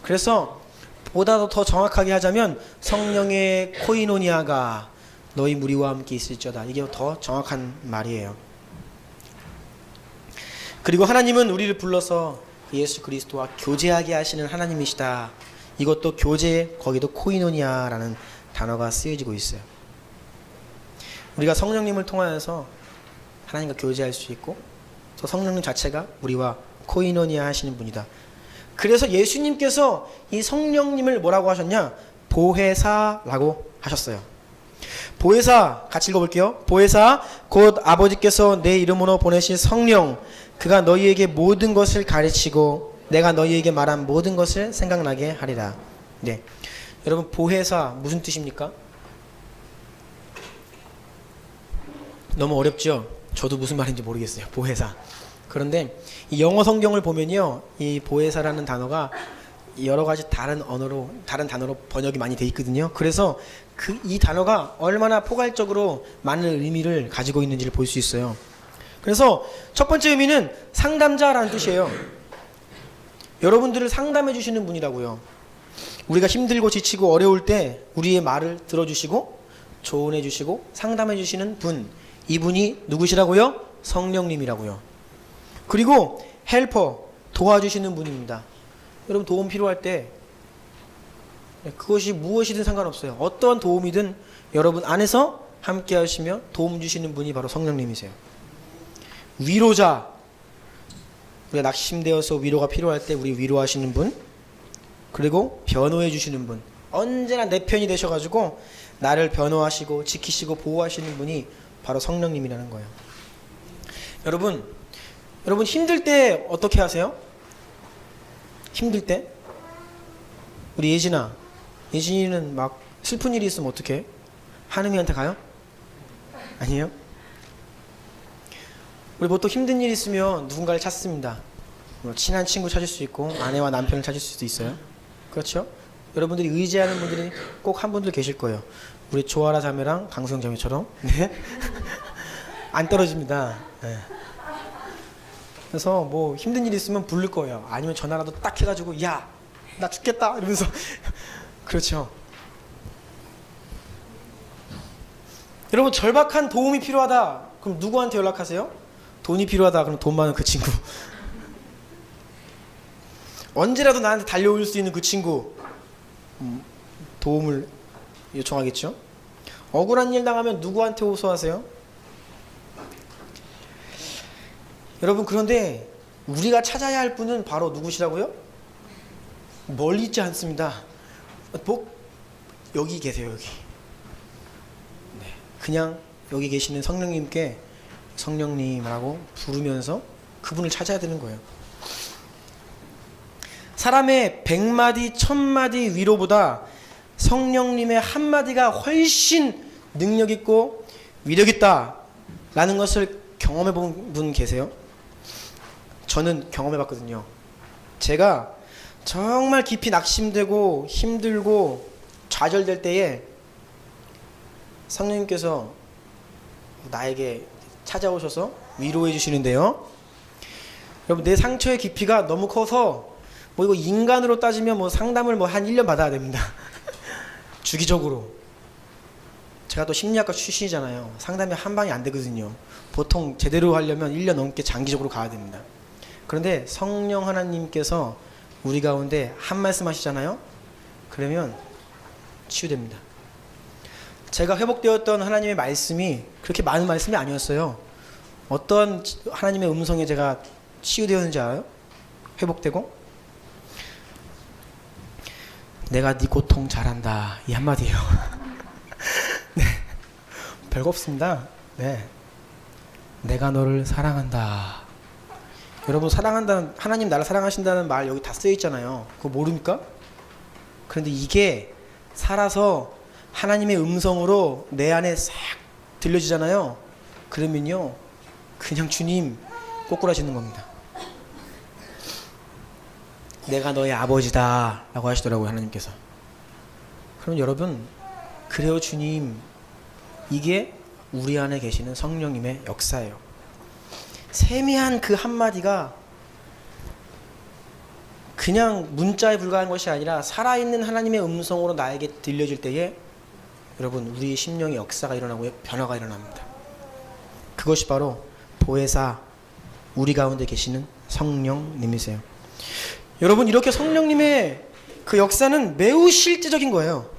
그래서 보다 더 정확하게 하자면 성령의 코이노니아가 너희 무리와 함께 있을지어다, 이게 더 정확한 말이에요. 그리고 하나님은 우리를 불러서 예수 그리스도와 교제하게 하시는 하나님이시다. 이것도 교제, 거기도 코이노니아라는 단어가 쓰여지고 있어요. 우리가 성령님을 통하여서 하나님과 교제할 수 있고 또 성령님 자체가 우리와 코이노니아 하시는 분이다. 그래서 예수님께서 이 성령님을 뭐라고 하셨냐? 보혜사라고 하셨어요. 보혜사 같이 읽어볼게요. 보혜사 곧 아버지께서 내 이름으로 보내신 성령, 그가 너희에게 모든 것을 가르치고 내가 너희에게 말한 모든 것을 생각나게 하리라. 네, 여러분 보혜사 무슨 뜻입니까? 너무 어렵죠? 저도 무슨 말인지 모르겠어요. 보혜사. 그런데 이 영어 성경을 보면요, 이 보혜사라는 단어가 여러 가지 다른 단어로 번역이 많이 돼 있거든요. 그래서 이 단어가 얼마나 포괄적으로 많은 의미를 가지고 있는지를 볼 수 있어요. 그래서 첫 번째 의미는 상담자라는 뜻이에요. 여러분들을 상담해 주시는 분이라고요. 우리가 힘들고 지치고 어려울 때 우리의 말을 들어주시고 조언해 주시고 상담해 주시는 분, 이분이 누구시라고요? 성령님이라고요. 그리고 헬퍼, 도와주시는 분입니다. 여러분 도움 필요할 때 그것이 무엇이든 상관없어요. 어떠한 도움이든 여러분 안에서 함께 하시며 도움 주시는 분이 바로 성령님이세요. 위로자, 우리가 낙심되어서 위로가 필요할 때 우리 위로하시는 분, 그리고 변호해 주시는 분, 언제나 내 편이 되셔가지고 나를 변호하시고 지키시고 보호하시는 분이 바로 성령님이라는 거예요. 여러분 여러분 힘들 때 어떻게 하세요? 힘들 때? 우리 예진이는 막 슬픈 일이 있으면 어떻게 해? 하느님한테 가요? 아니에요? 우리 보통 힘든 일이 있으면 누군가를 찾습니다. 뭐 친한 친구 찾을 수 있고 아내와 남편을 찾을 수도 있어요. 그렇죠? 여러분들이 의지하는 분들이 꼭 한 분들 계실 거예요. 우리 조아라 자매랑 강수영 자매처럼. 네. 안 떨어집니다. 네. 그래서 뭐 힘든 일 있으면 부를 거예요. 아니면 전화라도 딱 해가지고 야, 나 죽겠다 이러면서 그렇죠. 여러분 절박한 도움이 필요하다. 그럼 누구한테 연락하세요? 돈이 필요하다. 그럼 돈 많은 그 친구. 언제라도 나한테 달려올 수 있는 그 친구 도움을 요청하겠죠. 억울한 일 당하면 누구한테 호소하세요? 여러분 그런데 우리가 찾아야 할 분은 바로 누구시라고요? 멀리 있지 않습니다. 뭐 여기 계세요. 여기. 네. 그냥 여기 계시는 성령님께 성령님이라고 부르면서 그분을 찾아야 되는 거예요. 사람의 100마디 1000마디 위로보다 성령님의 한마디가 훨씬 능력있고 위력있다라는 것을 경험해 본 분 계세요? 저는 경험해 봤거든요. 제가 정말 깊이 낙심되고 힘들고 좌절될 때에 성령님께서 나에게 찾아오셔서 위로해 주시는데요. 여러분 내 상처의 깊이가 너무 커서 뭐 이거 인간으로 따지면 뭐 상담을 뭐 한 1년 받아야 됩니다. 주기적으로. 제가 또 심리학과 출신이잖아요. 상담이 한 방에 안 되거든요. 보통 제대로 하려면 1년 넘게 장기적으로 가야 됩니다. 그런데 성령 하나님께서 우리 가운데 한 말씀 하시잖아요. 그러면 치유됩니다. 제가 회복되었던 하나님의 말씀이 그렇게 많은 말씀이 아니었어요. 어떤 하나님의 음성에 제가 치유되었는지 알아요? 회복되고? 내가 네 고통 잘한다. 이 한마디예요. 네. 별거 없습니다. 네. 내가 너를 사랑한다. 여러분 사랑한다는 하나님 나를 사랑하신다는 말 여기 다 쓰여 있잖아요. 그거 모릅니까? 그런데 이게 살아서 하나님의 음성으로 내 안에 싹 들려지잖아요. 그러면요 그냥 주님 꼬꾸라지는 겁니다. 내가 너의 아버지다 라고 하시더라고요. 하나님께서. 그럼 여러분 그래요 주님, 이게 우리 안에 계시는 성령님의 역사예요. 세미한 그 한마디가 그냥 문자에 불과한 것이 아니라 살아있는 하나님의 음성으로 나에게 들려질 때에 여러분 우리의 심령의 역사가 일어나고 변화가 일어납니다. 그것이 바로 보혜사 우리 가운데 계시는 성령님이세요. 여러분 이렇게 성령님의 그 역사는 매우 실제적인 거예요.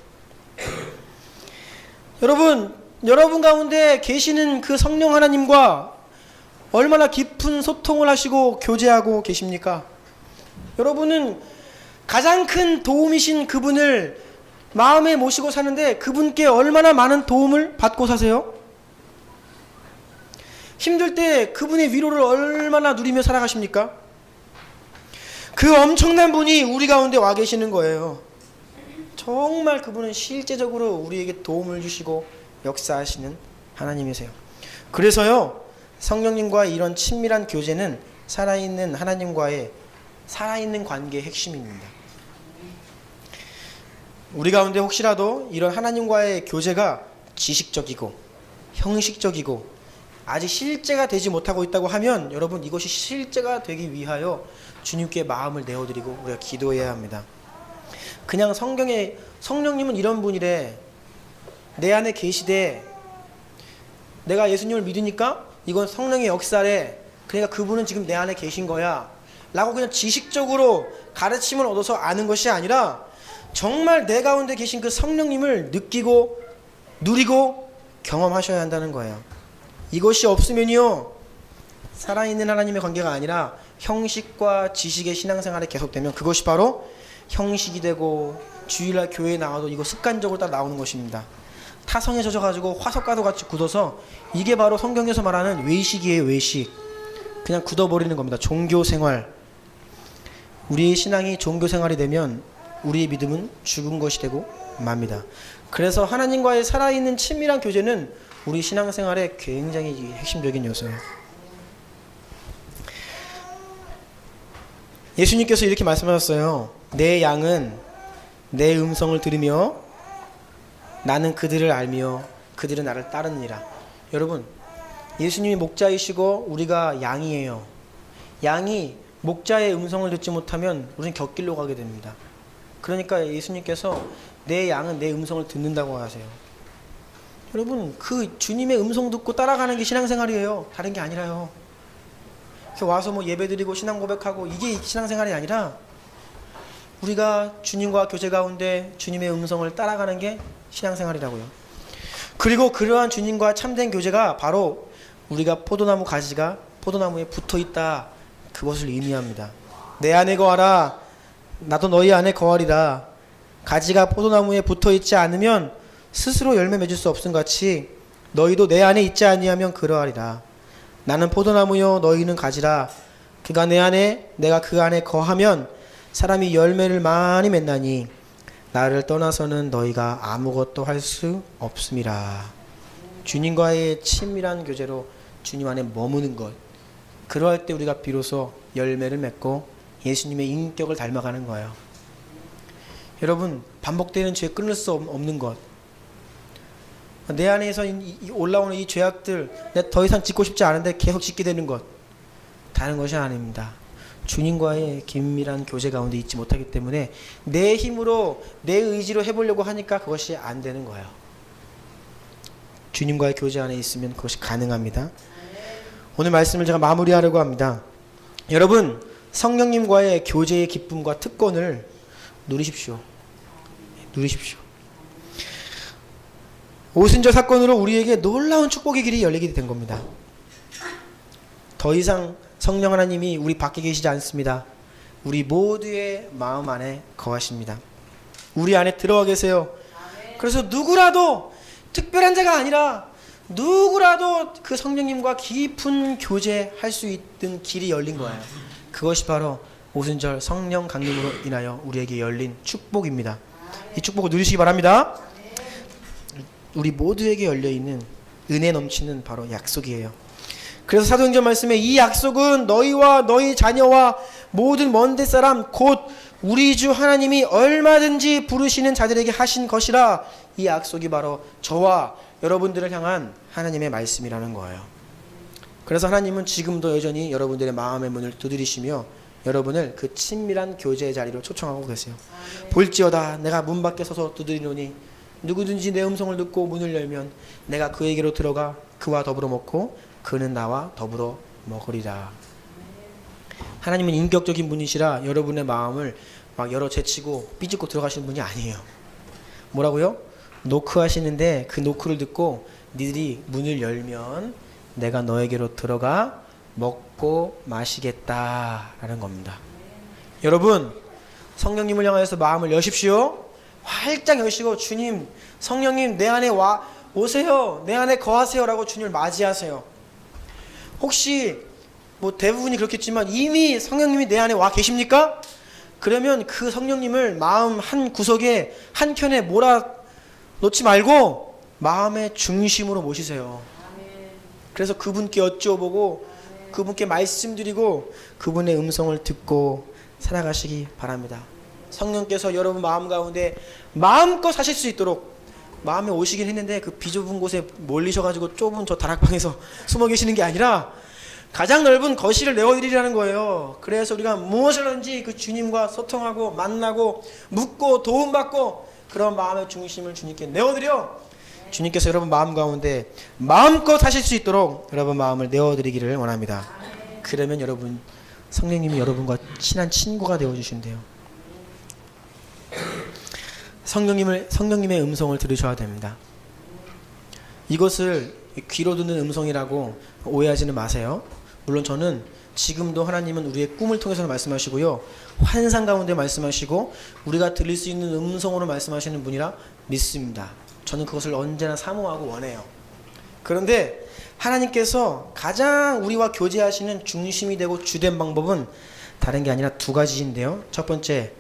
여러분 가운데 계시는 그 성령 하나님과 얼마나 깊은 소통을 하시고 교제하고 계십니까? 여러분은 가장 큰 도움이신 그분을 마음에 모시고 사는데 그분께 얼마나 많은 도움을 받고 사세요? 힘들 때 그분의 위로를 얼마나 누리며 살아가십니까? 그 엄청난 분이 우리 가운데 와 계시는 거예요. 정말 그분은 실제적으로 우리에게 도움을 주시고 역사하시는 하나님이세요. 그래서요 성령님과의 이런 친밀한 교제는 살아있는 하나님과의 살아있는 관계의 핵심입니다. 우리 가운데 혹시라도 이런 하나님과의 교제가 지식적이고 형식적이고 아직 실제가 되지 못하고 있다고 하면 여러분 이것이 실제가 되기 위하여 주님께 마음을 내어드리고 우리가 기도해야 합니다. 그냥 성경에 성령님은 이런 분이래, 내 안에 계시되 내가 예수님을 믿으니까 이건 성령의 역사래, 그러니까 그분은 지금 내 안에 계신 거야 라고 그냥 지식적으로 가르침을 얻어서 아는 것이 아니라 정말 내 가운데 계신 그 성령님을 느끼고 누리고 경험하셔야 한다는 거예요. 이것이 없으면요 살아있는 하나님의 관계가 아니라 형식과 지식의 신앙생활이 계속되면 그것이 바로 형식이 되고 주일날 교회에 나와도 이거 습관적으로 딱 나오는 것입니다. 타성에 젖어가지고 화석가도 같이 굳어서 이게 바로 성경에서 말하는 외식이에요. 외식. 그냥 굳어버리는 겁니다. 종교 생활. 우리의 신앙이 종교 생활이 되면 우리의 믿음은 죽은 것이 되고 맙니다. 그래서 하나님과의 살아있는 친밀한 교제는 우리 신앙생활의 굉장히 핵심적인 요소예요. 예수님께서 이렇게 말씀하셨어요. 내 양은 내 음성을 들으며 나는 그들을 알며 그들은 나를 따르느니라. 여러분, 예수님이 목자이시고 우리가 양이에요. 양이 목자의 음성을 듣지 못하면 우리는 곁길로 가게 됩니다. 그러니까 예수님께서 내 양은 내 음성을 듣는다고 하세요. 여러분, 그 주님의 음성 듣고 따라가는 게 신앙생활이에요. 다른 게 아니라요. 이렇게 와서 뭐 예배드리고 신앙 고백하고 이게 신앙생활이 아니라 우리가 주님과 교제 가운데 주님의 음성을 따라가는 게 신앙생활이라고요. 그리고 그러한 주님과 참된 교제가 바로 우리가 포도나무 가지가 포도나무에 붙어있다, 그것을 의미합니다. 내 안에 거하라, 나도 너희 안에 거하리라. 가지가 포도나무에 붙어있지 않으면 스스로 열매 맺을 수 없음 같이 너희도 내 안에 있지 아니하면 그러하리라. 나는 포도나무요 너희는 가지라. 그가 내 안에 내가 그 안에 거하면 사람이 열매를 많이 맺나니 나를 떠나서는 너희가 아무것도 할 수 없음이라. 주님과의 친밀한 교제로 주님 안에 머무는 것, 그러할 때 우리가 비로소 열매를 맺고 예수님의 인격을 닮아가는 거예요. 여러분, 반복되는 죄 끊을 수 없는 것, 내 안에서 올라오는 이 죄악들, 내가 더 이상 짓고 싶지 않은데 계속 짓게 되는 것, 다른 것이 아닙니다. 주님과의 긴밀한 교제 가운데 있지 못하기 때문에 내 힘으로 내 의지로 해보려고 하니까 그것이 안 되는 거예요. 주님과의 교제 안에 있으면 그것이 가능합니다. 오늘 말씀을 제가 마무리하려고 합니다. 여러분, 성령님과의 교제의 기쁨과 특권을 누리십시오. 누리십시오. 오순절 사건으로 우리에게 놀라운 축복의 길이 열리게 된 겁니다. 더 이상 성령 하나님이 우리 밖에 계시지 않습니다. 우리 모두의 마음 안에 거하십니다. 우리 안에 들어와 계세요. 그래서 누구라도, 특별한 자가 아니라 누구라도 그 성령님과 깊은 교제할 수 있는 길이 열린 거예요. 그것이 바로 오순절 성령 강림으로 인하여 우리에게 열린 축복입니다. 이 축복을 누리시기 바랍니다. 우리 모두에게 열려있는 은혜 넘치는 바로 약속이에요. 그래서 사도행전 말씀에 이 약속은 너희와 너희 자녀와 모든 먼데 사람 곧 우리 주 하나님이 얼마든지 부르시는 자들에게 하신 것이라. 이 약속이 바로 저와 여러분들을 향한 하나님의 말씀이라는 거예요. 그래서 하나님은 지금도 여전히 여러분들의 마음의 문을 두드리시며 여러분을 그 친밀한 교제의 자리로 초청하고 계세요. 볼지어다 내가 문 밖에 서서 두드리노니 누구든지 내 음성을 듣고 문을 열면 내가 그에게로 들어가 그와 더불어 먹고 그는 나와 더불어 먹으리라. 하나님은 인격적인 분이시라 여러분의 마음을 막 열어 제치고 삐집고 들어가시는 분이 아니에요. 뭐라고요? 노크하시는데 그 노크를 듣고 니들이 문을 열면 내가 너에게로 들어가 먹고 마시겠다라는 겁니다. 여러분, 성령님을 향해서 마음을 여십시오. 활짝 여시고 주님, 성령님 내 안에 오세요. 내 안에 거하세요 라고 주님을 맞이하세요. 혹시 뭐 대부분이 그렇겠지만 이미 성령님이 내 안에 와 계십니까? 그러면 그 성령님을 마음 한 구석에 한 켠에 몰아놓지 말고 마음의 중심으로 모시세요. 그래서 그분께 여쭈어보고 그분께 말씀드리고 그분의 음성을 듣고 살아가시기 바랍니다. 성령께서 여러분 마음 가운데 마음껏 사실 수 있도록 마음에 오시긴 했는데 그 비좁은 곳에 몰리셔가지고 좁은 저 다락방에서 숨어 계시는 게 아니라 가장 넓은 거실을 내어드리라는 거예요. 그래서 우리가 무엇을 하든지 그 주님과 소통하고 만나고 묻고 도움받고 그런 마음의 중심을 주님께 내어드려 주님께서 여러분 마음 가운데 마음껏 하실 수 있도록 여러분 마음을 내어드리기를 원합니다. 그러면 여러분 성령님이 여러분과 친한 친구가 되어주신대요. 성령님의 음성을 들으셔야 됩니다. 이것을 귀로 듣는 음성이라고 오해하지는 마세요. 물론 저는 지금도 하나님은 우리의 꿈을 통해서 말씀하시고요, 환상 가운데 말씀하시고 우리가 들릴 수 있는 음성으로 말씀하시는 분이라 믿습니다. 저는 그것을 언제나 사모하고 원해요. 그런데 하나님께서 가장 우리와 교제하시는 중심이 되고 주된 방법은 다른 게 아니라 두 가지인데요. 첫 번째,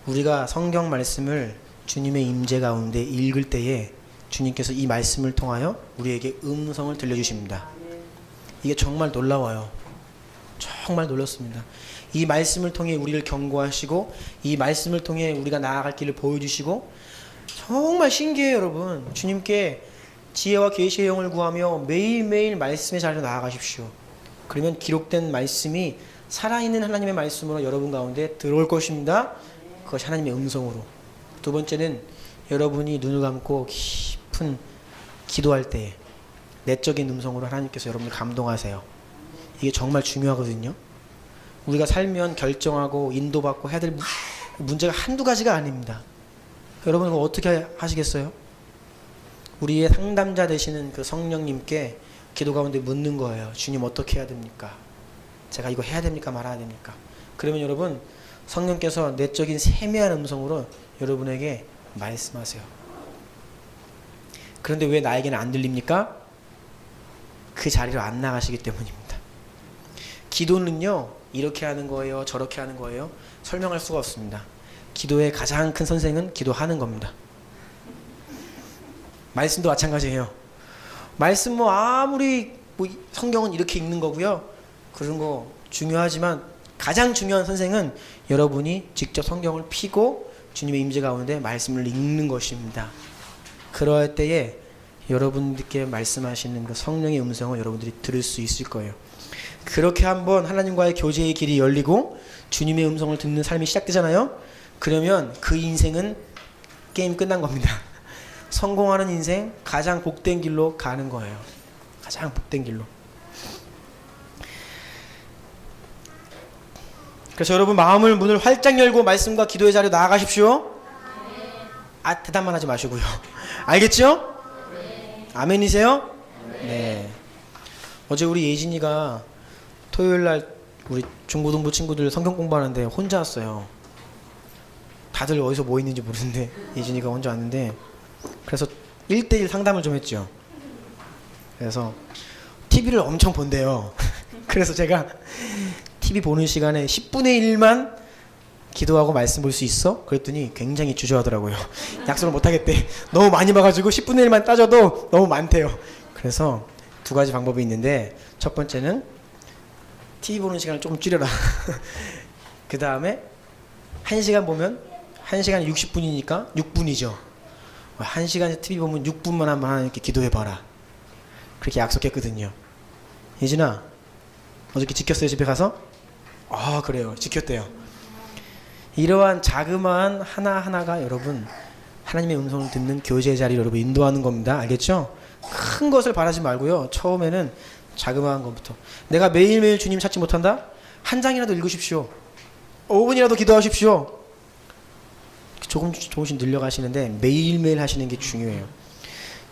우리가 성경 말씀을 주님의 임재 가운데 읽을 때에 주님께서 이 말씀을 통하여 우리에게 음성을 들려주십니다. 이게 정말 놀라워요. 정말 놀랐습니다. 이 말씀을 통해 우리를 경고하시고 이 말씀을 통해 우리가 나아갈 길을 보여주시고 정말 신기해요. 여러분, 주님께 지혜와 계시의 영을 구하며 매일매일 말씀의 자리로 나아가십시오. 그러면 기록된 말씀이 살아있는 하나님의 말씀으로 여러분 가운데 들어올 것입니다. 그것이 하나님의 음성으로. 두 번째는 여러분이 눈을 감고 깊은 기도할 때에 내적인 음성으로 하나님께서 여러분을 감동하세요. 이게 정말 중요하거든요. 우리가 살면 결정하고 인도받고 해야 될 문제가 한두 가지가 아닙니다. 여러분 그거 어떻게 하시겠어요? 우리의 상담자 되시는 그 성령님께 기도 가운데 묻는 거예요. 주님 어떻게 해야 됩니까? 제가 이거 해야 됩니까? 말아야 됩니까? 그러면 여러분 성령께서 내적인 세미한 음성으로 여러분에게 말씀하세요. 그런데 왜 나에게는 안 들립니까? 그 자리로 안 나가시기 때문입니다. 기도는요, 이렇게 하는 거예요, 저렇게 하는 거예요, 설명할 수가 없습니다. 기도의 가장 큰 선생은 기도하는 겁니다. 말씀도 마찬가지예요. 말씀 아무리 성경은 이렇게 읽는 거고요, 그런 거 중요하지만 가장 중요한 선생은 여러분이 직접 성경을 펴고 주님의 임재 가운데 말씀을 읽는 것입니다. 그럴 때에 여러분들께 말씀하시는 그 성령의 음성을 여러분들이 들을 수 있을 거예요. 그렇게 한번 하나님과의 교제의 길이 열리고 주님의 음성을 듣는 삶이 시작되잖아요. 그러면 그 인생은 게임 끝난 겁니다. 성공하는 인생, 가장 복된 길로 가는 거예요. 가장 복된 길로. 그래서 여러분 마음을 문을 활짝 열고 말씀과 기도의 자리로 나아가십시오. 대답만 하지 마시고요. 알겠죠? 아멘이세요? 네. 어제 우리 예진이가 토요일날 우리 중고등부 친구들 성경 공부하는데 혼자 왔어요. 다들 어디서 뭐 있는지 모르는데 예진이가 혼자 왔는데, 그래서 1대1 상담을 좀 했죠. 그래서 TV를 엄청 본대요. 그래서 제가 TV 보는 시간에 10분의 1만 기도하고 말씀 볼 수 있어? 그랬더니 굉장히 주저하더라고요. 약속을 못하겠대. 너무 많이 봐가지고 10분의 1만 따져도 너무 많대요. 그래서 두 가지 방법이 있는데, 첫 번째는 TV 보는 시간을 조금 줄여라. 그 다음에 1시간 보면 1시간이 60분이니까 6분이죠. 1시간에 TV 보면 6분만 한번 하나님께 기도해봐라. 그렇게 약속했거든요. 예진아, 어저께 지켰어요? 집에 가서? 그래요. 지켰대요. 이러한 자그마한 하나하나가 여러분 하나님의 음성을 듣는 교제의 자리를 여러분 인도하는 겁니다. 알겠죠? 큰 것을 바라지 말고요, 처음에는 자그마한 것부터. 내가 매일매일 주님 찾지 못한다? 한 장이라도 읽으십시오. 5분이라도 기도하십시오. 조금씩 늘려가시는데 매일매일 하시는 게 중요해요.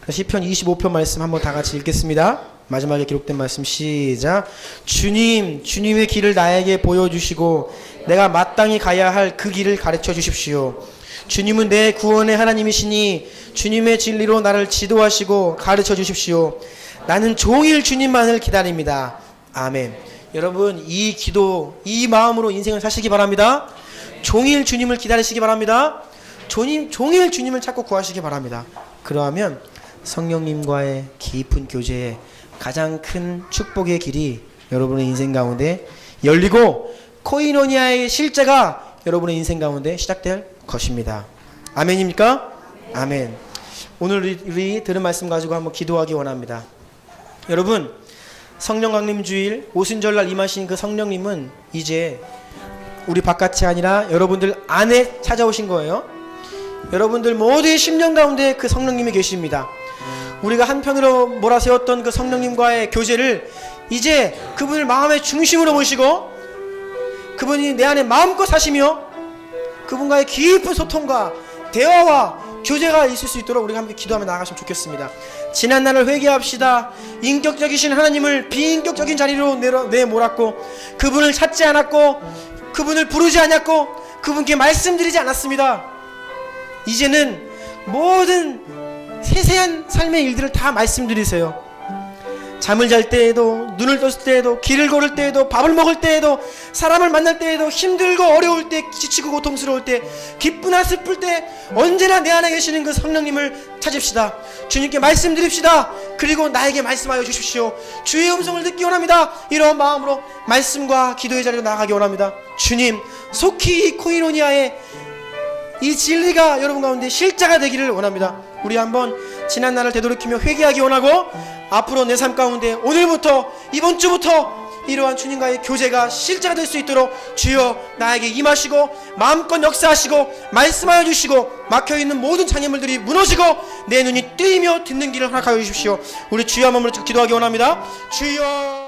시편 25편 말씀 한번 다 같이 읽겠습니다. 마지막에 기록된 말씀 시작. 주님의 길을 나에게 보여주시고 내가 마땅히 가야 할 그 길을 가르쳐 주십시오. 주님은 내 구원의 하나님이시니 주님의 진리로 나를 지도하시고 가르쳐 주십시오. 나는 종일 주님만을 기다립니다. 아멘. 여러분 이 기도, 이 마음으로 인생을 사시기 바랍니다. 종일 주님을 기다리시기 바랍니다. 종일 주님을 찾고 구하시기 바랍니다. 그러하면 성령님과의 깊은 교제에 가장 큰 축복의 길이 여러분의 인생 가운데 열리고 코이노니아의 실제가 여러분의 인생 가운데 시작될 것입니다. 아멘입니까? 아멘. 오늘 우리 들은 말씀 가지고 한번 기도하기 원합니다. 여러분 성령 강림 주일 오순절날 임하신 그 성령님은 이제 우리 바깥이 아니라 여러분들 안에 찾아오신 거예요. 여러분들 모두의 심령 가운데 그 성령님이 계십니다. 우리가 한편으로 몰아세웠던 그 성령님과의 교제를 이제 그분을 마음의 중심으로 모시고 그분이 내 안에 마음껏 사시며 그분과의 깊은 소통과 대화와 교제가 있을 수 있도록 우리가 함께 기도하며 나아갔으면 좋겠습니다. 지난 날을 회개합시다. 인격적이신 하나님을 비인격적인 자리로 내몰았고 그분을 찾지 않았고 그분을 부르지 않았고 그분께 말씀드리지 않았습니다. 이제는 모든 세세한 삶의 일들을 다 말씀드리세요. 잠을 잘 때에도, 눈을 떴을 때에도, 길을 걸을 때에도, 밥을 먹을 때에도, 사람을 만날 때에도, 힘들고 어려울 때, 지치고 고통스러울 때, 기쁘나 슬플 때 언제나 내 안에 계시는 그 성령님을 찾읍시다. 주님께 말씀드립시다. 그리고 나에게 말씀하여 주십시오. 주의 음성을 듣기 원합니다. 이런 마음으로 말씀과 기도의 자리로 나가기 원합니다. 주님, 속히 이 코이노니아의 이 진리가 여러분 가운데 실자가 되기를 원합니다. 우리 한번 지난 날을 되돌이키며 회개하기 원하고, 앞으로 내 삶 가운데 오늘부터, 이번 주부터 이러한 주님과의 교제가 실제가 될 수 있도록 주여 나에게 임하시고 마음껏 역사하시고 말씀하여 주시고, 막혀있는 모든 장애물들이 무너지고 내 눈이 뜨이며 듣는 길을 허락하여 주십시오. 우리 주여 한 번만 기도하기 원합니다. 주여.